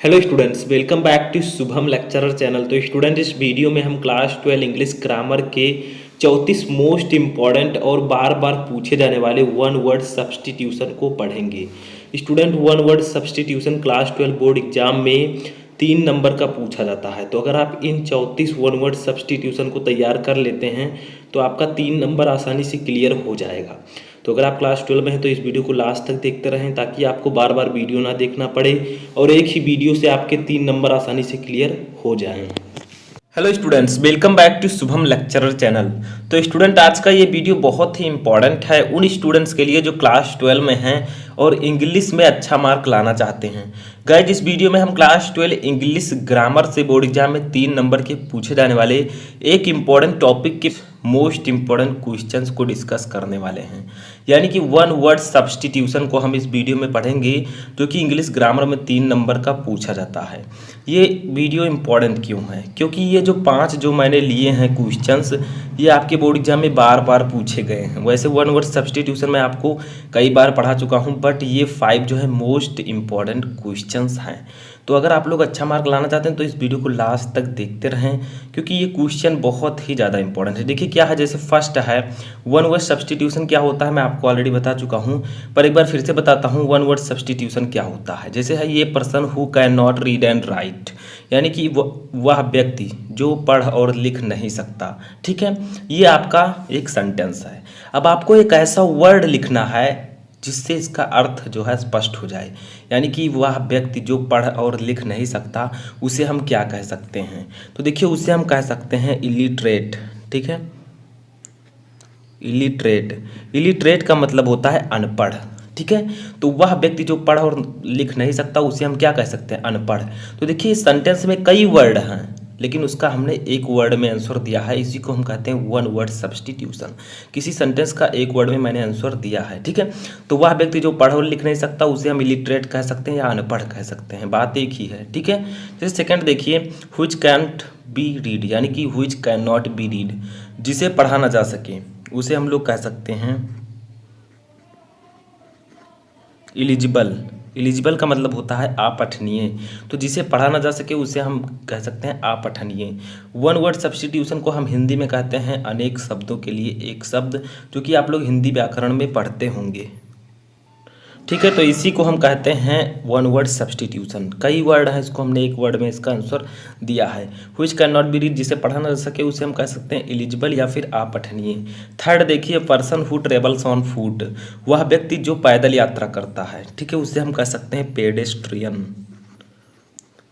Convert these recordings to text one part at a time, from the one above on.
Hello students, welcome back to Shubham lecturer channel. तो student, इस video में हम क्लास 12 इंग्लिश ग्रामर के 34 मोस्ट इम्पॉर्टेंट और बार बार पूछे जाने वाले वन वर्ड सब्सटीट्यूशन को पढ़ेंगे। Student, one word substitution class 12 board exam में 3 नंबर का पूछा जाता है। तो अगर आप इन 34 वन वर्ड सब्सटीट्यूशन को तैयार कर लेते हैं तो आपका 3 नंबर आसानी से क्लियर हो जाएगा। तो अगर आप क्लास 12 में हैं तो इस वीडियो को लास्ट तक देखते रहें ताकि आपको बार बार वीडियो ना देखना पड़े और एक ही वीडियो से आपके 3 नंबर आसानी से क्लियर हो जाएं। Hello students, welcome back to Shubham lecturer channel. तो स्टूडेंट, आज का ये वीडियो बहुत ही इंपॉर्टेंट है उन स्टूडेंट्स के लिए जो क्लास 12 में हैं और इंग्लिश में अच्छा मार्क लाना चाहते हैं। गाइस, इस वीडियो में हम क्लास 12 इंग्लिश ग्रामर से बोर्ड एग्जाम में 3 नंबर के पूछे जाने वाले एक इम्पॉर्टेंट टॉपिक के मोस्ट इम्पॉर्टेंट क्वेश्चंस को डिस्कस करने वाले हैं। यानी कि वन वर्ड सब्सटीट्यूशन को हम इस वीडियो में पढ़ेंगे जो कि इंग्लिश ग्रामर में 3 नंबर का पूछा जाता है। ये वीडियो इम्पॉर्टेंट क्यों है? क्योंकि ये जो 5 जो मैंने लिए हैं क्वेश्चंस, ये आपके बोर्ड एग्जाम में बार बार पूछे गए हैं। वैसे वन वर्ड सब्सटीट्यूशन मैं आपको कई बार पढ़ा चुका हूँ, बट ये 5 जो है मोस्ट इम्पॉर्टेंट क्वेश्चंस हैं। तो अगर आप लोग अच्छा मार्क लाना चाहते हैं तो इस वीडियो को लास्ट तक देखते रहें क्योंकि ये क्वेश्चन बहुत ही ज़्यादा इंपॉर्टेंट है। देखिए क्या है, जैसे फर्स्ट है वन वर्ड सब्सटीट्यूशन क्या होता है, मैं आपको ऑलरेडी बता चुका हूँ, पर एक बार फिर से बताता हूँ वन वर्ड सब्सटीट्यूशन क्या होता है। जैसे है ये person who can not read and right, यानी कि वह व्यक्ति जो पढ़ और लिख नहीं सकता। ठीक है, ये आपका एक सेंटेंस है। अब आपको एक ऐसा वर्ड लिखना है जिससे इसका अर्थ जो है स्पष्ट हो जाए। यानी कि वह व्यक्ति जो पढ़ और लिख नहीं सकता उसे हम क्या कह सकते हैं? तो देखिए, उसे हम कह सकते हैं इलिटरेट। ठीक है, इलिटरेट। इलिटरेट का मतलब होता है अनपढ़। ठीक है, तो वह व्यक्ति जो पढ़ और लिख नहीं सकता उसे हम क्या कह सकते हैं? अनपढ़। तो देखिए, इस सेंटेंस में कई वर्ड हैं लेकिन उसका हमने एक वर्ड में आंसर दिया है। इसी को हम कहते हैं वन वर्ड सब्सटीट्यूशन। किसी सेंटेंस का एक वर्ड में मैंने आंसर दिया है। ठीक है, तो वह व्यक्ति जो पढ़ और लिख नहीं सकता उसे हम इलिटरेट कह सकते हैं या अनपढ़ कह सकते हैं, बात एक ही है। ठीक है, जैसे सेकंड देखिए, व्हिच कैंट बी रीड, यानी कि which can not be read, जिसे पढ़ा ना जा सके उसे हम लोग कह सकते हैं इलिजिबल। इलिजिबल का मतलब होता है अपठनीय। तो जिसे पढ़ा ना जा सके उसे हम कह सकते हैं अपठनीय। वन वर्ड सब्सटीट्यूशन को हम हिंदी में कहते हैं अनेक शब्दों के लिए एक शब्द, जो कि आप लोग हिंदी व्याकरण में पढ़ते होंगे। ठीक है, तो इसी को हम कहते हैं वन वर्ड सब्सटीट्यूशन। कई वर्ड हैं, इसको हमने एक वर्ड में इसका आंसर दिया है। Which can not be read, जिसे पढ़ा ना जा सके उसे हम कह सकते हैं एलिजिबल या फिर अपठनीय। थर्ड देखिए, person who travels on foot, वह व्यक्ति जो पैदल यात्रा करता है। ठीक है, उसे हम कह सकते हैं पेडेस्ट्रियन।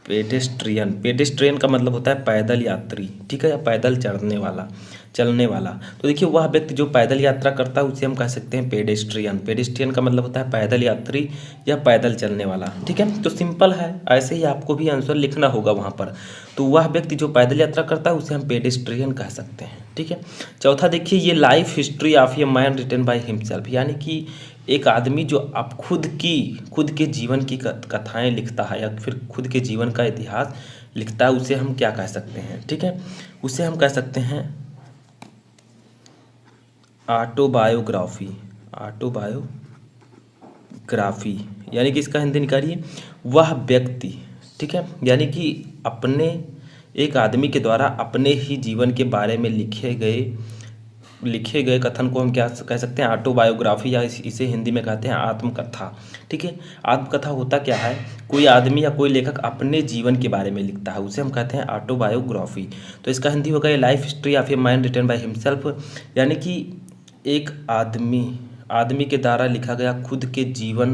पेडेस्ट्रियन, पेडेस्ट्रियन का मतलब होता है पैदल यात्री। ठीक है, या पैदल चलने वाला। तो देखिए, वह व्यक्ति जो पैदल यात्रा करता है उसे हम कह सकते हैं पेडेस्ट्रियन। पेडेस्ट्रियन का मतलब होता है पैदल यात्री या पैदल चलने वाला। ठीक है, तो सिंपल है, ऐसे ही आपको भी आंसर लिखना होगा वहाँ पर। तो वह व्यक्ति जो पैदल यात्रा करता है उसे हम पेडेस्ट्रियन कह सकते हैं। ठीक है, चौथा देखिए, ये life history of a man written by himself, यानी कि एक आदमी जो आप खुद के जीवन की कथाएं लिखता है या फिर खुद के जीवन का इतिहास लिखता है उसे हम क्या कह सकते हैं? ठीक है, उसे हम कह सकते हैं ऑटोबायोग्राफी। ऑटोबायोग्राफी यानी कि इसका हिंदी निकालिए, वह व्यक्ति। ठीक है, यानी कि एक आदमी के द्वारा अपने ही जीवन के बारे में लिखे गए कथन को हम क्या कह सकते हैं? ऑटोबायोग्राफी, या इसे हिंदी में कहते हैं आत्मकथा। ठीक है, आत्मकथा होता क्या है? कोई आदमी या कोई लेखक अपने जीवन के बारे में लिखता है, उसे हम कहते हैं ऑटोबायोग्राफी। तो इसका हिंदी होगा ये life history of a man written by himself, यानी कि एक आदमी के द्वारा लिखा गया खुद के जीवन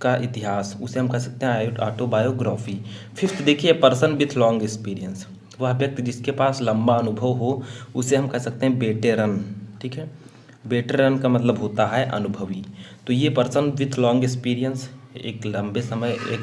का इतिहास, उसे हम कह सकते हैं ऑटोबायोग्राफी। फिफ्थ देखिए, पर्सन विथ लॉन्ग एक्सपीरियंस, वह व्यक्ति जिसके पास लंबा अनुभव हो उसे हम कह सकते हैं वेटेरन। ठीक है, वेटेरन का मतलब होता है अनुभवी। तो ये पर्सन विथ लॉन्ग एक्सपीरियंस, एक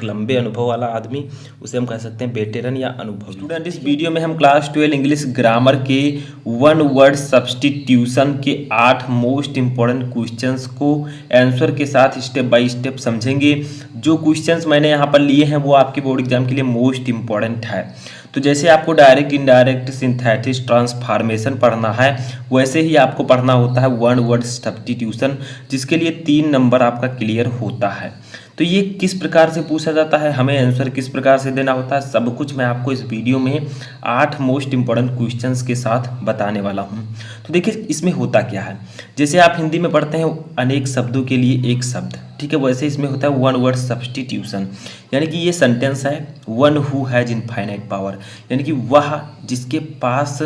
लंबे अनुभव वाला आदमी, उसे हम कह सकते हैं वेटेरन या अनुभवी। स्टूडेंट, इस वीडियो में हम क्लास 12 इंग्लिश ग्रामर के वन वर्ड सब्सटीट्यूशन के 8 मोस्ट इंपॉर्टेंट क्वेश्चंस को आंसर के साथ स्टेप बाय स्टेप समझेंगे। जो क्वेश्चंस मैंने यहाँ पर लिए हैं वो आपके बोर्ड एग्जाम के लिए मोस्ट इंपॉर्टेंट है। तो जैसे आपको डायरेक्ट, इनडायरेक्ट, सिंथेटिक, ट्रांसफॉर्मेशन पढ़ना है, वैसे ही आपको पढ़ना होता है वन वर्ड सब्सटीट्यूशन, जिसके लिए 3 नंबर आपका क्लियर होता है। तो ये किस प्रकार से पूछा जाता है, हमें आंसर किस प्रकार से देना होता है, सब कुछ मैं आपको इस वीडियो में 8 मोस्ट इंपॉर्टेंट क्वेश्चंस के साथ बताने वाला हूँ। तो देखिए इसमें होता क्या है, जैसे आप हिंदी में पढ़ते हैं अनेक शब्दों के लिए एक शब्द, ठीक है, वैसे इसमें होता है वन वर्ड सब्स्टिट्यूशन। यानी कि ये सेंटेंस है one who has infinite power, यानी कि वह जिसके पास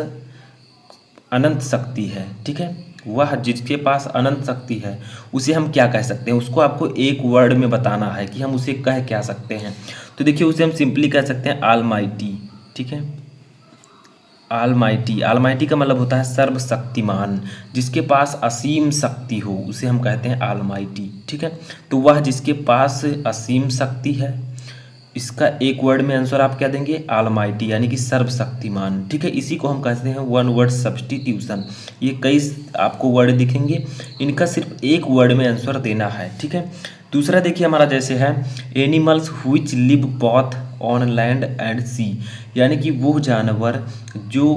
अनंत शक्ति है, ठीक है, वह जिसके पास अनंत शक्ति है उसे हम क्या कह सकते हैं, उसको आपको एक वर्ड में बताना है कि हम उसे कह क्या सकते हैं। तो देखिए उसे हम सिंपली कह सकते हैं ऑलमाइटी, ठीक है, ऑलमाइटी। ऑलमाइटी का मतलब होता है सर्वशक्तिमान, जिसके पास असीम शक्ति हो उसे हम कहते हैं ऑलमाइटी, ठीक है। तो वह जिसके पास असीम शक्ति है, इसका एक वर्ड में आंसर आप क्या देंगे, ऑलमाइटी, यानी कि सर्वशक्तिमान, ठीक है। इसी को हम कहते हैं वन वर्ड सब्स्टिट्यूशन। ये कई आपको वर्ड दिखेंगे, इनका सिर्फ एक वर्ड में आंसर देना है, ठीक है। दूसरा देखिए हमारा जैसे है animals which live both on land and sea, यानी कि वो जानवर जो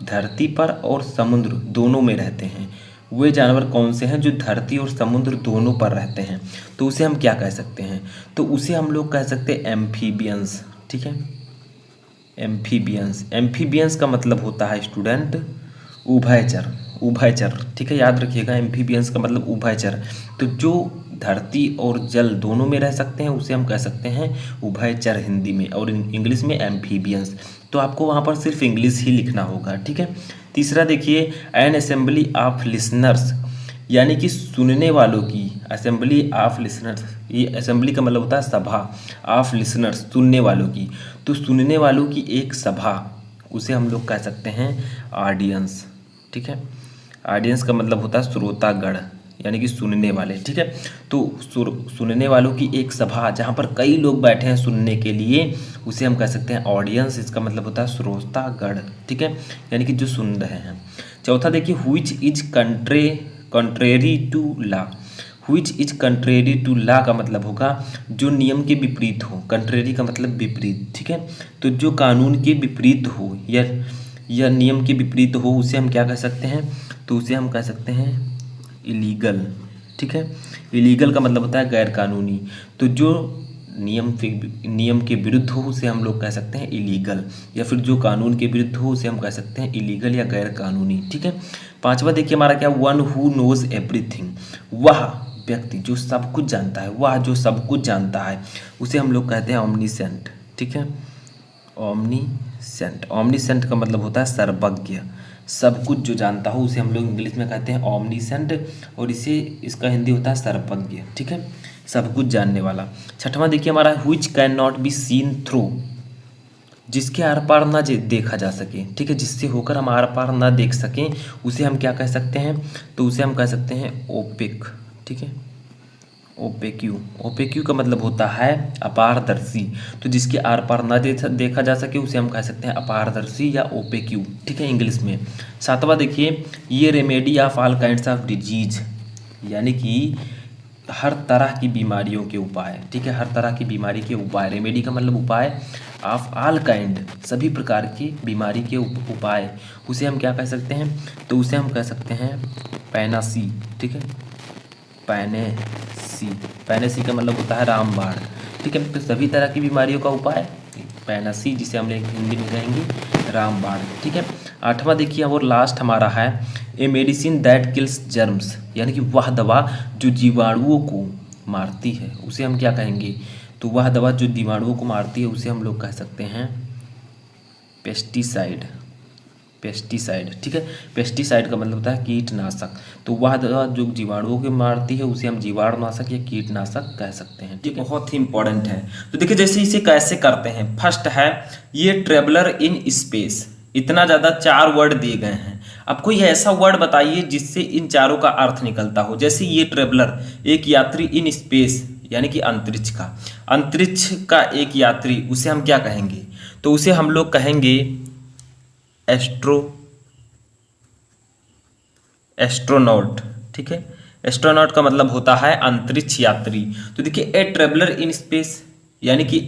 धरती पर और समुद्र दोनों में रहते हैं, वे जानवर कौन से हैं जो धरती और समुद्र दोनों पर रहते हैं, तो उसे हम क्या कह सकते हैं, तो उसे हम लोग कह सकते हैं एम्फीबियंस, ठीक है, एम्फीबियंस। एम्फीबियंस का मतलब होता है स्टूडेंट उभयचर, उभयचर, ठीक है, याद रखिएगा एम्फीबियंस का मतलब उभयचर। तो जो धरती और जल दोनों में रह सकते हैं उसे हम कह सकते हैं उभयचर हिंदी में, और इंग्लिश में एम्फीबियंस। तो आपको वहाँ पर सिर्फ इंग्लिश ही लिखना होगा, ठीक है। तीसरा देखिए एन असेंबली ऑफ लिसनर्स, यानी कि सुनने वालों की, असेंबली ऑफ लिसनर्स, ये असेंबली का मतलब होता है सभा, ऑफ लिसनर्स सुनने वालों की, तो सुनने वालों की एक सभा उसे हम लोग कह सकते हैं ऑडियंस, ठीक है। ऑडियंस का मतलब होता है श्रोतागण, यानी कि सुनने वाले, ठीक है। तो सुनने वालों की एक सभा जहाँ पर कई लोग बैठे हैं सुनने के लिए उसे हम कह सकते हैं ऑडियंस, इसका मतलब होता है श्रोतागण, ठीक है, यानी कि जो सुन रहे हैं। चौथा देखिए which is contrary to law, which is contrary to law का मतलब होगा जो नियम के विपरीत हो, कंट्रेरी का मतलब विपरीत, ठीक है। तो जो कानून के विपरीत हो या नियम के विपरीत हो उसे हम क्या कह सकते हैं, तो उसे हम कह सकते हैं इलीगल, ठीक है। इलीगल का मतलब होता है गैर कानूनी, तो जो नियम के विरुद्ध हो उसे हम लोग कह सकते हैं इलीगल, या फिर जो कानून के विरुद्ध हो उसे हम कह सकते हैं इलीगल या गैर कानूनी, ठीक है। पांचवा देखिए हमारा क्या, वन हु नोज एवरीथिंग, वह व्यक्ति जो सब कुछ जानता है, वह जो सब कुछ जानता है उसे हम लोग कहते हैं ओमनीसेंट, ठीक है, ओमनीसेंट। ओमनीसेंट का मतलब होता है सर्वज्ञ, सब कुछ जो जानता हो उसे हम लोग इंग्लिश में कहते हैं ओमनीसेंट, और इसका हिंदी होता है सर्वज्ञ, ठीक है, सब कुछ जानने वाला। छठवां देखिए हमारा which can not be seen through, जिसके आर पार ना देखा जा सके, ठीक है, जिससे होकर हम आर पार ना देख सकें उसे हम क्या कह सकते हैं, तो उसे हम कह सकते हैं ओपेक, ठीक है, ओपेक्यू। ओपेक्यू का मतलब होता है अपारदर्शी, तो जिसके आर पार ना देखा जा सके उसे हम कह सकते हैं अपारदर्शी या ओपेक्यू, ठीक है, इंग्लिश में। सातवां देखिए ये remedy of all kinds of disease, यानी कि हर तरह की बीमारियों के उपाय, ठीक है, हर तरह की बीमारी के उपाय, रेमेडी का मतलब उपाय, ऑफ ऑल काइंड सभी प्रकार की बीमारी के उपाय, उसे हम क्या कह सकते हैं, तो उसे हम कह सकते हैं पैनासी, ठीक है, पैनेसी। पैनेसी का मतलब होता है रामबाण, ठीक है। तो सभी तरह की बीमारियों का उपाय पैनासी, जिसे हम हिंदी में कहेंगे रामबाण, ठीक है। आठवां देखिए और लास्ट हमारा है a medicine that kills germs, यानी कि वह दवा जो जीवाणुओं को मारती है उसे हम क्या कहेंगे, तो वह दवा जो जीवाणुओं को मारती है उसे हम लोग कह सकते हैं पेस्टिसाइड, पेस्टिसाइड, ठीक है। पेस्टिसाइड का मतलब होता है कीटनाशक, तो वह दवा जो जीवाणुओं को मारती है उसे हम जीवाणुनाशक या कीटनाशक कह सकते हैं, ठीक है, बहुत ही इंपॉर्टेंट है। तो देखिए जैसे इसे कैसे करते हैं, फर्स्ट है ये ट्रेवलर इन स्पेस, इतना ज़्यादा 4 वर्ड दिए गए हैं, अब कोई ऐसा वर्ड बताइए जिससे इन चारों का अर्थ निकलता हो। जैसे ये ट्रेवलर एक यात्री इन स्पेस, यानी कि अंतरिक्ष का एक यात्री, उसे हम क्या कहेंगे, तो उसे हम लोग कहेंगे एस्ट्रोनॉट, ठीक है। एस्ट्रोनॉट का मतलब होता है अंतरिक्ष यात्री। तो देखिए ए ट्रेवलर इन स्पेस, यानी कि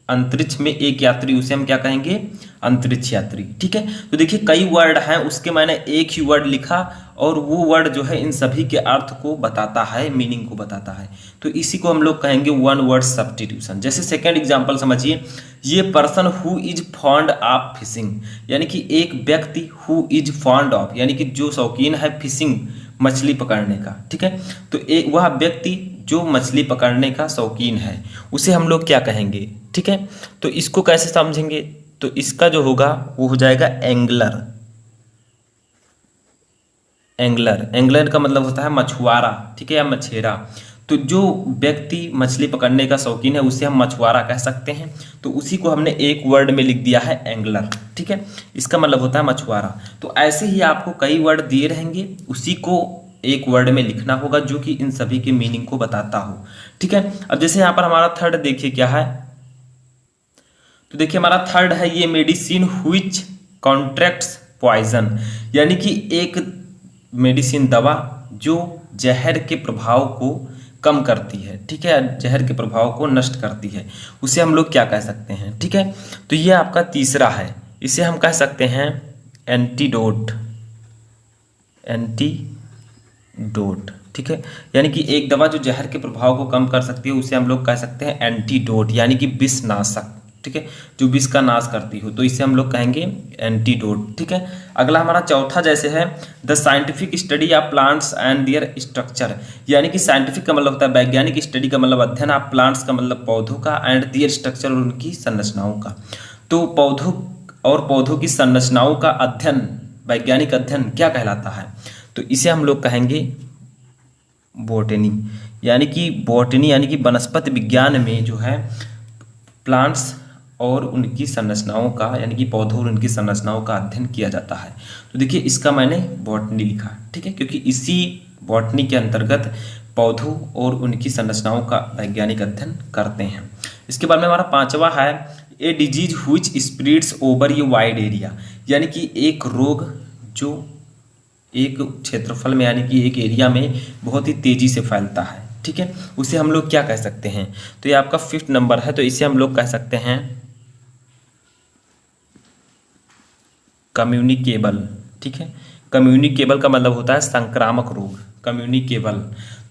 अंतरिक्ष में एक यात्री, उसे हम क्या कहेंगे अंतरिक्ष यात्री। ठीक है, तो देखिए कई वर्ड हैं, उसके मैंने एक ही वर्ड लिखा और वो वर्ड जो है इन सभी के अर्थ को बताता है, मीनिंग को बताता है। तो इसी को हम लोग कहेंगे वन वर्ड सब्स्टिट्यूशन। जैसे सेकंड एग्जांपल समझिए, ये person who is fond of fishing, यानी कि एक व्यक्ति हु इज फॉन्ड ऑफ, यानी कि जो शौकीन है फिशिंग, मछली पकड़ने का। ठीक है, तो एक वह व्यक्ति जो मछली पकड़ने का शौकीन है उसे हम लोग क्या कहेंगे। ठीक है, तो इसको कैसे समझेंगे, तो इसका जो होगा वो हो जाएगा एंगलर। एंगलर, एंगलर का मतलब होता है मछुआरा, ठीक है, या मछेरा। तो जो व्यक्ति मछली पकड़ने का शौकीन है उसे हम मछुआरा कह सकते हैं। तो उसी को हमने एक वर्ड में लिख दिया है एंगलर। ठीक है, इसका मतलब होता है मछुआरा। तो ऐसे ही आपको कई वर्ड दिए रहेंगे, उसी को एक वर्ड में लिखना होगा जो कि इन सभी के मीनिंग को बताता हो। ठीक है, अब जैसे यहाँ पर हमारा थर्ड देखिए क्या है, तो देखिए हमारा थर्ड है ये मेडिसिन व्हिच कॉन्ट्रैक्ट्स पॉइजन, यानी कि एक मेडिसिन दवा जो जहर के प्रभाव को कम करती है। ठीक है, जहर के प्रभाव को नष्ट करती है, उसे हम लोग क्या कह सकते हैं। ठीक है, तो ये आपका तीसरा है, इसे हम कह सकते हैं एंटीडोट। एंटीडोट, ठीक है, यानी कि एक दवा जो जहर के प्रभाव को कम कर सकती है उसे हम लोग कह सकते हैं एंटीडोट, यानी कि विषनाशक। ठीक है, जो विष का नाश करती हो, तो इसे हम लोग कहेंगे एंटीडोट। ठीक है, अगला हमारा चौथा जैसे है the scientific study of plants and there structure, यानी कि साइंटिफिक का मतलब होता है वैज्ञानिक, स्टडी का मतलब अध्ययन, ऑफ प्लांट्स का मतलब पौधों का, एंड देयर स्ट्रक्चर और उनकी संरचनाओं का। तो पौधों और पौधों की संरचनाओं का अध्ययन, वैज्ञानिक अध्ययन क्या कहलाता है, तो इसे हम लोग कहेंगे बॉटनी, यानी कि बॉटनी यानी कि वनस्पति विज्ञान में जो है प्लांट्स और उनकी संरचनाओं का, यानी कि पौधों और उनकी संरचनाओं का अध्ययन किया जाता है। तो देखिए इसका मैंने बॉटनी लिखा। ठीक है, क्योंकि इसी बॉटनी के अंतर्गत पौधों और उनकी संरचनाओं का वैज्ञानिक अध्ययन करते हैं। इसके बाद में हमारा पांचवा है a disease which spreads over a wide area, यानी कि एक रोग जो एक क्षेत्रफल में, यानी कि एक एरिया में बहुत ही तेजी से फैलता है। ठीक है, उसे हम लोग क्या कह सकते हैं, तो ये आपका 5th नंबर है, तो इसे हम लोग कह सकते हैं कम्युनिकेबल। ठीक है, कम्युनिकेबल का मतलब होता है संक्रामक रोग, कम्युनिकेबल।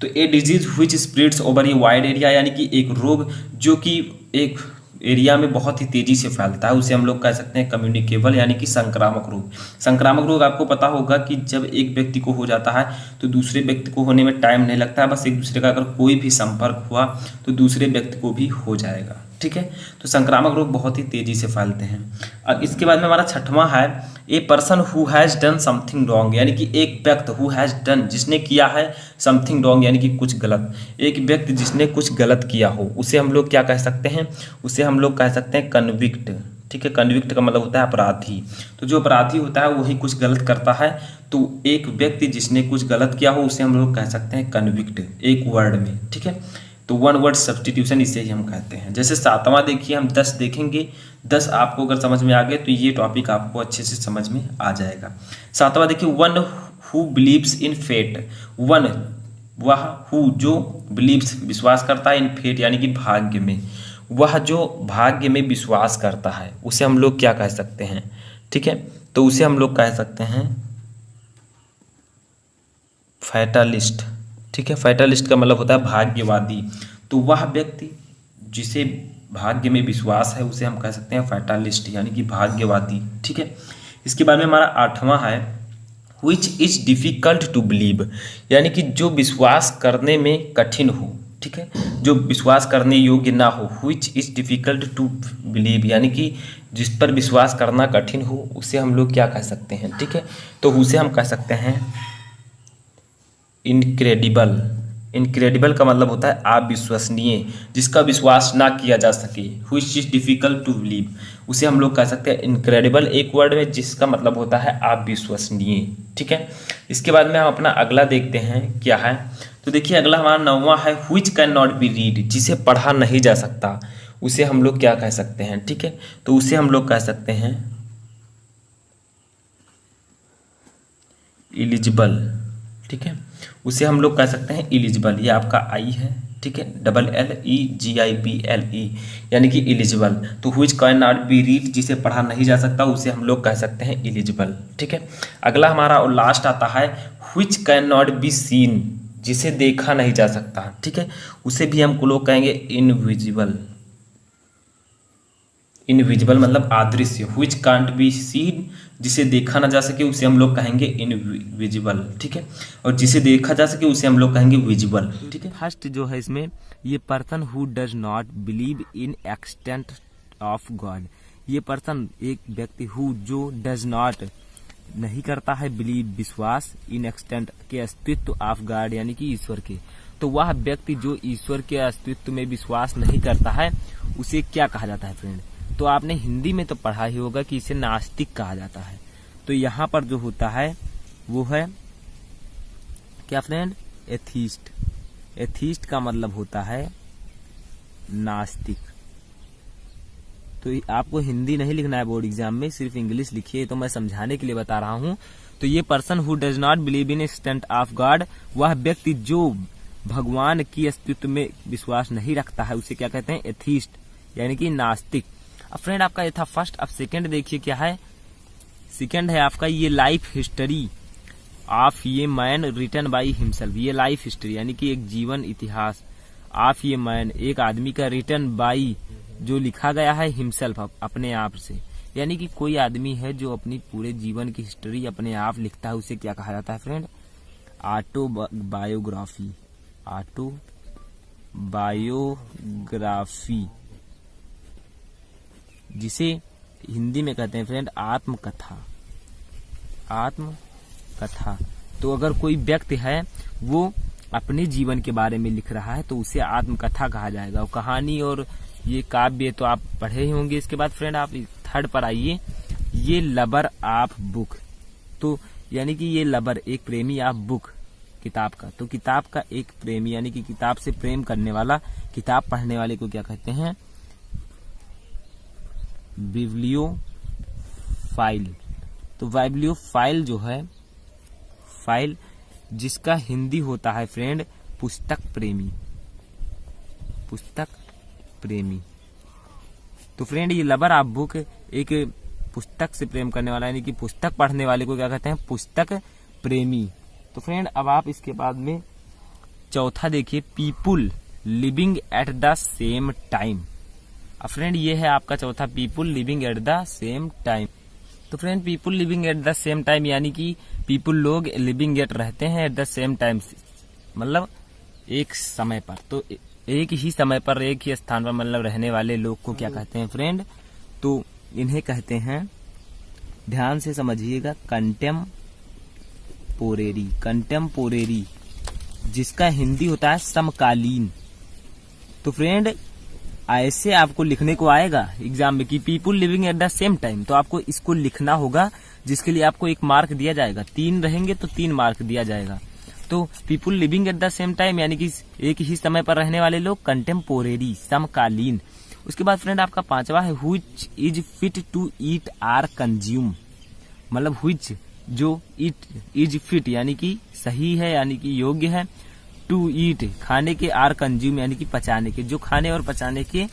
तो a disease which spreads over a wide area, यानी कि एक रोग जो कि एक एरिया में बहुत ही तेजी से फैलता है, उसे हम लोग कह सकते हैं कम्युनिकेबल, यानी कि संक्रामक रोग। संक्रामक रोग आपको पता होगा कि जब एक व्यक्ति को हो जाता है तो दूसरे व्यक्ति को होने में टाइम नहीं लगता है, बस एक दूसरे का अगर कोई भी संपर्क हुआ तो दूसरे व्यक्ति को भी हो जाएगा। ठीक है, तो संक्रामक रोग बहुत ही तेजी से फैलते हैं। अब इसके बाद में हमारा छठवां है a person who has done something wrong, यानी कि एक व्यक्ति हु हैज़ डन, जिसने किया है, समथिंग रॉन्ग यानी कि कुछ गलत, एक व्यक्ति जिसने कुछ गलत किया हो, उसे हम लोग क्या कह सकते हैं, उसे हम लोग कह सकते हैं कन्विक्ट। ठीक है, कन्विक्ट का मतलब होता है अपराधी। तो जो अपराधी होता है वही कुछ गलत करता है, तो एक व्यक्ति जिसने कुछ गलत किया हो उसे हम लोग कह सकते हैं कन्विक्ट, एक वर्ड में। ठीक है, तो वन वर्ड सब्स्टिट्यूशन इसे ही हम कहते हैं। जैसे सातवां देखिए, हम 10 देखेंगे, 10 आपको अगर समझ में आ गए तो ये टॉपिक आपको अच्छे से समझ में आ जाएगा। सातवां देखिए, one who believes in fate, one वह हु जो बिलीव्स विश्वास करता है, इन फेट यानी कि भाग्य में, वह जो भाग्य में विश्वास करता है उसे हम लोग क्या कह सकते हैं। ठीक है, तो उसे हम लोग कह सकते हैं फैटालिस्ट। ठीक है, फैटालिस्ट का मतलब होता है भाग्यवादी। तो वह व्यक्ति जिसे भाग्य में विश्वास है उसे हम कह सकते हैं फैटालिस्ट, यानी कि भाग्यवादी। ठीक है, इसके बाद में हमारा आठवां है which is difficult to believe, यानी कि जो विश्वास करने में कठिन हो। ठीक है, जो विश्वास करने योग्य ना हो, which is difficult to believe, यानी कि जिस पर विश्वास करना कठिन हो उसे हम लोग क्या कह सकते हैं। ठीक है, तो उसे हम कह सकते हैं इनक्रेडिबल। इनक्रेडिबल का मतलब होता है अविश्वसनीय, जिसका विश्वास ना किया जा सके, which is difficult to believe, उसे हम लोग कह सकते हैं इनक्रेडिबल, एक वर्ड में, जिसका मतलब होता है अविश्वसनीय। ठीक है, इसके बाद में हम अपना अगला देखते हैं क्या है, तो देखिए अगला हमारा 9वां है which can not be read, जिसे पढ़ा नहीं जा सकता, उसे हम लोग क्या कह सकते हैं। ठीक है, तो उसे हम लोग कह सकते हैं इलिजिबल। ठीक है, उसे हम लोग कह सकते हैं इलिजिबल। ये आपका आई है, ठीक है, ELEGIBLE यानी कि एलिजिबल। तो which can not be read, जिसे पढ़ा नहीं जा सकता उसे हम लोग कह सकते हैं एलिजिबल। ठीक है, अगला हमारा और लास्ट आता है which can not be seen, जिसे देखा नहीं जा सकता। ठीक है, उसे भी हम लोग कहेंगे इनविजिबल। इनविजिबल मतलब अदृश्य। व्हिच कांट बी सीन, जिसे देखा ना जा सके उसे हम लोग कहेंगे इनविजिबल। ठीक है, और जिसे देखा जा सके उसे हम लोग कहेंगे विजिबल। ठीक है, फर्स्ट जो है इसमें ये person who does not believe in extent of God. ये पर्सन एक व्यक्ति हु जो डज नॉट नहीं करता है बिलीव विश्वास इन एक्सटेंट के अस्तित्व ऑफ गॉड यानी कि ईश्वर के। तो वह व्यक्ति जो ईश्वर के अस्तित्व में विश्वास नहीं करता है उसे क्या कहा जाता है फ्रेंड? तो आपने हिंदी में तो पढ़ा ही होगा कि इसे नास्तिक कहा जाता है। तो यहाँ पर जो होता है वो है क्या फ्रेंड? एथीस्ट। एथीस्ट का मतलब होता है नास्तिक। तो आपको हिंदी नहीं लिखना है बोर्ड एग्जाम में, सिर्फ इंग्लिश लिखिए, तो मैं समझाने के लिए बता रहा हूँ। तो ये person who does not believe in extent of God, वह व्यक्ति जो भगवान की अस्तित्व में विश्वास नहीं रखता है उसे क्या कहते हैं? एथीस्ट यानी कि नास्तिक। अब फ्रेंड आपका ये था फर्स्ट। अब सेकंड देखिए क्या है। सेकंड है आपका ये लाइफ हिस्ट्री ऑफ ये मैन रिटन बाय हिमसेल्फ। ये लाइफ हिस्ट्री यानी कि एक जीवन इतिहास ऑफ ये मैन, एक आदमी का रिटन बाय जो लिखा गया है हिमसेल्फ अपने आप से। यानी कि कोई आदमी है जो अपनी पूरे जीवन की हिस्ट्री अपने आप लिखता है उसे क्या कहा जाता है फ्रेंड? ऑटोबायोग्राफी। ऑटोबायोग्राफी जिसे हिंदी में कहते हैं फ्रेंड आत्मकथा। आत्मकथा। तो अगर कोई व्यक्ति है वो अपने जीवन के बारे में लिख रहा है तो उसे आत्मकथा कहा जाएगा। और कहानी और ये काव्य तो आप पढ़े ही होंगे। इसके बाद फ्रेंड आप थर्ड पर आइए, ये लवर ऑफ बुक। तो यानी कि ये लवर एक प्रेमी ऑफ बुक, किताब का। तो किताब का एक प्रेमी यानी कि किताब से प्रेम करने वाला, किताब पढ़ने वाले को क्या कहते हैं? बिब्लियोफाइल। तो बिब्लियोफाइल जो है फाइल, जिसका हिंदी होता है फ्रेंड पुस्तक प्रेमी। पुस्तक प्रेमी। तो फ्रेंड ये लवर ऑफ बुक एक पुस्तक से प्रेम करने वाला यानी कि पुस्तक पढ़ने वाले को क्या कहते हैं? पुस्तक प्रेमी। तो फ्रेंड अब आप इसके बाद में चौथा देखिए, people living at the same time. अब फ्रेंड ये है आपका चौथा, people living at the same time. तो friend people living at the same time यानी कि पीपुल लोग लिविंग एट रहते हैं एट द सेम टाइम मतलब एक समय पर। तो एक ही समय पर एक ही स्थान पर मतलब रहने वाले लोग को क्या कहते हैं फ्रेंड? तो इन्हें कहते हैं, ध्यान से समझिएगा, कंटेम्पोरेरी। कंटेम्पोरेरी जिसका हिंदी होता है समकालीन। तो फ्रेंड ऐसे आपको लिखने को आएगा एग्जाम में कि people living at the same time, तो आपको इसको लिखना होगा जिसके लिए आपको 1 मार्क दिया जाएगा। 3 रहेंगे तो 3 मार्क दिया जाएगा। तो people living at the same time यानी कि एक ही समय पर रहने वाले लोग, कंटेम्पोरेरी समकालीन। उसके बाद फ्रेंड आपका पांचवा है, which is fit to eat or consume. मतलब व्हिच जो ईट इज फिट यानी कि सही है यानी कि योग्य है, टू ईट खाने के, आर कंज्यूम यानी कि पचाने के, जो खाने और पचाने के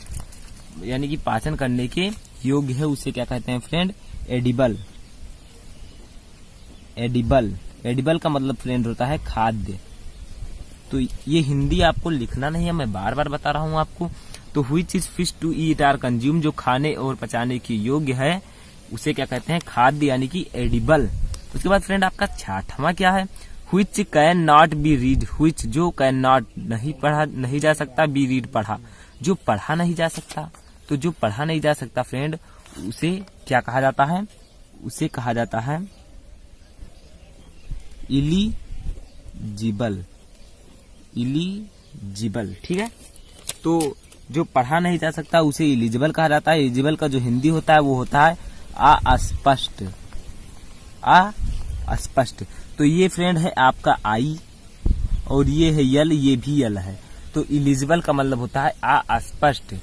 यानी कि पाचन करने के योग्य है उसे क्या कहते हैं फ्रेंड? एडिबल। एडिबल। एडिबल का मतलब फ्रेंड होता है खाद्य। तो ये हिंदी आपको लिखना नहीं है, मैं बार बार बता रहा हूं आपको। तो which is fit to eat or consume, जो खाने और पचाने की योग्य है उसे क्या कहते हैं? खाद्य यानी कि एडिबल। उसके बाद फ्रेंड आपका छठवां क्या है? Which can not be read. Which जो कैन नॉट नहीं पढ़ा नहीं जा सकता, बी रीड पढ़ा, जो पढ़ा नहीं जा सकता। तो जो पढ़ा नहीं जा सकता फ्रेंड उसे क्या कहा जाता है? उसे कहा जाता है इलिजिबल। इलिजिबल, ठीक है। तो जो पढ़ा नहीं जा सकता उसे इलिजिबल कहा जाता है। इलिजिबल का जो हिंदी होता है वो होता है अस्पष्ट। अस्पष्ट। तो ये फ्रेंड है आपका आई और ये है यल, ये भी यल है। तो इलिजिबल का मतलब होता है अस्पष्ट।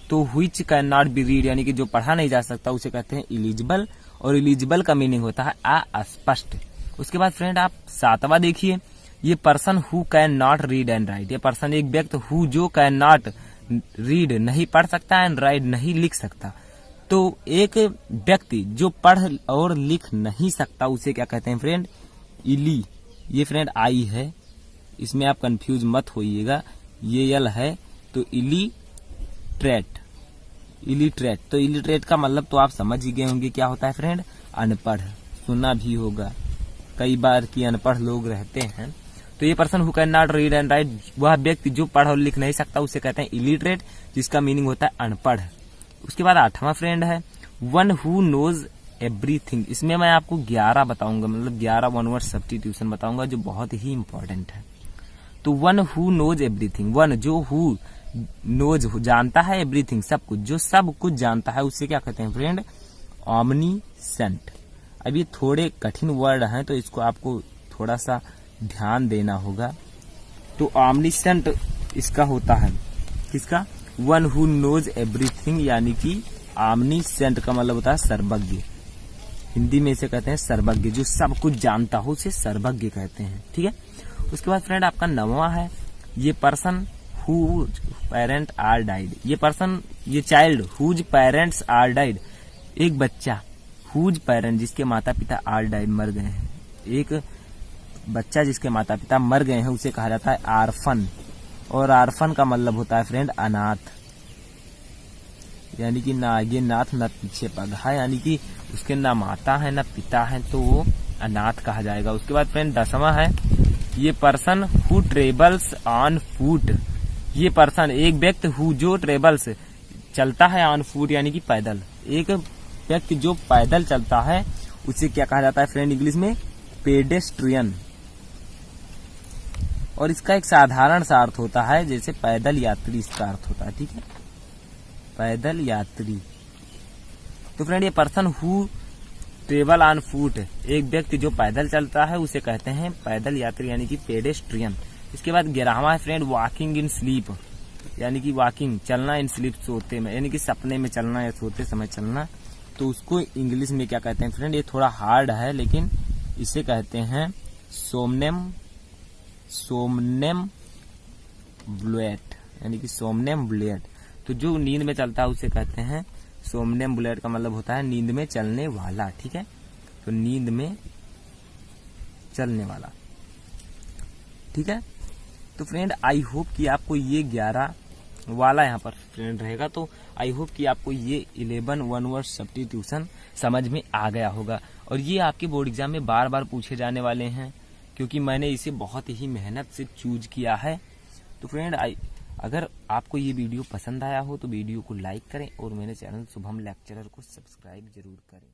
तो which can not be read यानी कि जो पढ़ा नहीं जा सकता उसे कहते हैं इलिजिबल, और इलिजिबल का मीनिंग होता है अस्पष्ट। उसके बाद फ्रेंड आप सातवां देखिए, ये person who can not read and right, ये पर्सन एक व्यक्ति हु जो कैन नॉट रीड नहीं पढ़ सकता एंड राइट नहीं लिख सकता। तो एक व्यक्ति जो पढ़ और लिख नहीं सकता उसे क्या कहते हैं फ्रेंड? इली। ये फ्रेंड आई है, इसमें आप कंफ्यूज मत होइएगा, ये यल है तो इलिटरेट। इलिटरेट, तो इलिटरेट का मतलब तो आप समझ ही गए होंगे क्या होता है फ्रेंड? अनपढ़। सुना भी होगा कई बार कि अनपढ़ लोग रहते हैं। तो ये person who can not read and right, वह व्यक्ति जो पढ़ और लिख नहीं सकता उसे कहते हैं इलिटरेट, जिसका मीनिंग होता है अनपढ़। उसके बाद 8वां फ्रेंड है वन हु नोज एवरीथिंग। इसमें मैं आपको 11 बताऊंगा, मतलब 11 वन वर्ड सब्स्टिट्यूशन बताऊंगा जो बहुत ही इंपॉर्टेंट है। तो one who knows everything, one जो हु नोज जानता है, एवरीथिंग सब कुछ, जो सब कुछ जानता है उसे क्या कहते हैं फ्रेंड? ऑमनीसेंट। अब ये थोड़े कठिन वर्ड हैं तो इसको आपको थोड़ा सा ध्यान देना होगा। तो ऑमनीसेंट इसका होता है किसका? वन हु नोज एवरीथिंग, यानी कि ऑमनीसेंट का मतलब होता है सर्वज्ञ। हिंदी में इसे कहते हैं सर्वज्ञ, जो सब कुछ जानता हो उसे सर्वज्ञ कहते हैं। ठीक है। उसके बाद फ्रेंड आपका 9वां है ये person whose parent are died. ये पर्सन, ये child whose parents are died, एक बच्चा हुज पेरेंट जिसके माता पिता आर डाइड मर गए हैं, एक बच्चा जिसके माता पिता मर गए हैं उसे कहा जाता है आर्फन। और आर्फन का मतलब होता है फ्रेंड अनाथ, यानी कि ना आगे नाथ ना पीछे पगहा, यानी कि उसके ना माता है ना पिता है, तो वो अनाथ कहा जाएगा। उसके बाद फ्रेंड 10वां है ये person who travels on foot. ये पर्सन एक व्यक्ति हु जो ट्रेवल्स चलता है ऑन फूट, यानी कि पैदल। एक व्यक्ति जो पैदल चलता है उसे क्या कहा जाता है फ्रेंड इंग्लिश में? पेडेस्ट्रियन। और इसका एक साधारण सा अर्थ होता है जैसे पैदल यात्री, इसका अर्थ होता है। ठीक है, पैदल यात्री। तो फ्रेंड ये person who travel on foot, एक व्यक्ति जो पैदल चलता है उसे कहते हैं पैदल यात्री, यानी कि पेडेस्ट्रियन। इसके बाद 11वां है फ्रेंड वॉकिंग इन स्लीप, यानी कि वॉकिंग चलना, इन स्लीप सोते में, यानी कि सपने में चलना या सोते समय चलना। तो उसको इंग्लिश में क्या कहते हैं फ्रेंड? ये थोड़ा हार्ड है लेकिन इसे कहते हैं सोमनेम्बुलेट, यानी कि सोमनेम्बुलेट। तो जो नींद में चलता है उसे कहते हैं सोमनेम्बुलेट, का मतलब होता है नींद में चलने वाला। ठीक है, तो नींद में चलने वाला। ठीक है, तो फ्रेंड आई होप कि आपको ये 11 वाला यहाँ पर फ्रेंड रहेगा, तो आई होप कि आपको ये 11 वन वर्ड सब्स्टिट्यूशन समझ में आ गया होगा। और ये आपके बोर्ड एग्जाम में बार बार पूछे जाने वाले हैं क्योंकि मैंने इसे बहुत ही मेहनत से चूज किया है। तो फ्रेंड अगर आपको ये वीडियो पसंद आया हो तो वीडियो को लाइक करें और मेरे चैनल शुभम लेक्चरर को सब्सक्राइब जरूर करें।